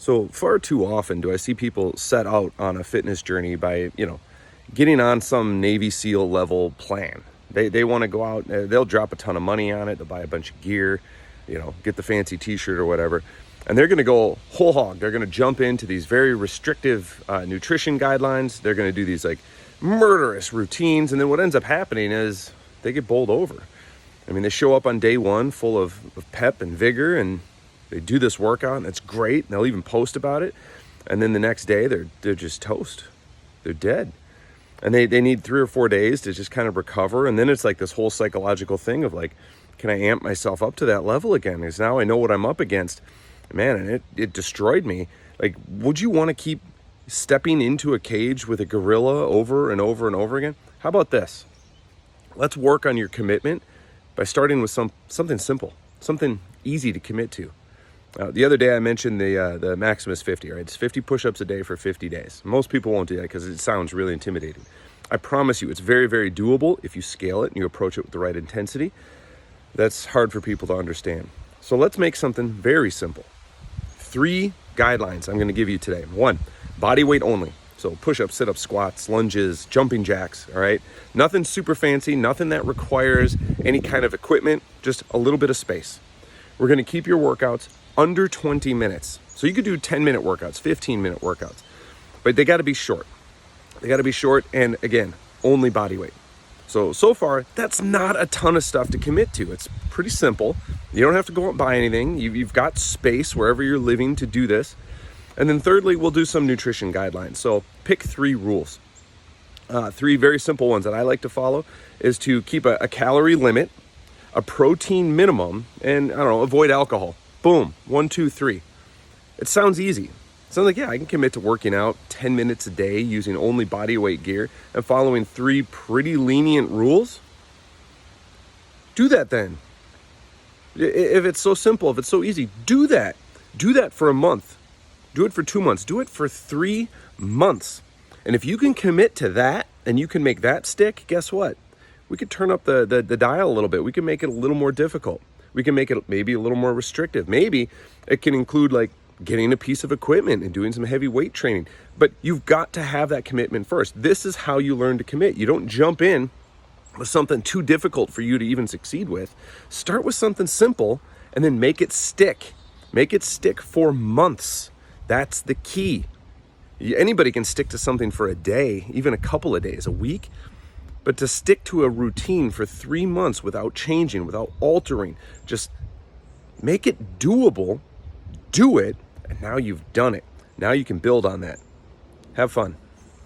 So far too often do I see people set out on a fitness journey by, getting on some Navy SEAL level plan. They want to go out, they'll drop a ton of money on it, they'll buy a bunch of gear, get the fancy t-shirt or whatever. And they're going to go whole hog. They're going to jump into these very restrictive nutrition guidelines. They're going to do these like murderous routines. And then what ends up happening is they get bowled over. I mean, they show up on day one full of pep and vigor, and they do this workout, and it's great. And they'll even post about it. And then the next day, they're just toast. They're dead. And they need 3 or 4 days to just kind of recover. And then it's like this whole psychological thing of like, can I amp myself up to that level again? Because now I know what I'm up against. Man, and it destroyed me. Like, would you want to keep stepping into a cage with a gorilla over and over and over again? How about this? Let's work on your commitment by starting with something simple, something easy to commit to. The other day I mentioned the Maximus 50, right? It's 50 push-ups a day for 50 days. Most people won't do that because it sounds really intimidating. I promise you it's very, very doable if you scale it and you approach it with the right intensity. That's hard for people to understand. So let's make something very simple. 3 guidelines I'm going to give you today. 1, body weight only. So push-ups, sit-ups, squats, lunges, jumping jacks, all right? Nothing super fancy, nothing that requires any kind of equipment, just a little bit of space. We're going to keep your workouts under 20 minutes. So you could do 10-minute workouts, 15-minute workouts, but they got to be short. They got to be short, and again, only body weight. So far, that's not a ton of stuff to commit to. It's pretty simple. You don't have to go out and buy anything. You've got space wherever you're living to do this. And then thirdly, we'll do some nutrition guidelines. So pick 3 rules. 3 very simple ones that I like to follow is to keep a calorie limit, a protein minimum, and avoid alcohol. Boom, 1, 2, 3. It sounds easy. It sounds like, yeah, I can commit to working out 10 minutes a day using only body weight gear and following 3 pretty lenient rules. Do that then. If it's so simple, if it's so easy, do that. Do that for a month. Do it for 2 months. Do it for 3 months. And if you can commit to that and you can make that stick, guess what? We could turn up the dial a little bit. We can make it a little more difficult. We can make it maybe a little more restrictive. Maybe it can include like getting a piece of equipment and doing some heavy weight training. But you've got to have that commitment first. This is how you learn to commit. You don't jump in with something too difficult for you to even succeed with. Start with something simple and then make it stick. Make it stick for months. That's the key. Anybody can stick to something for a day, even a couple of days, a week. But to stick to a routine for 3 months without changing, without altering, just make it doable, do it, and now you've done it. Now you can build on that. Have fun.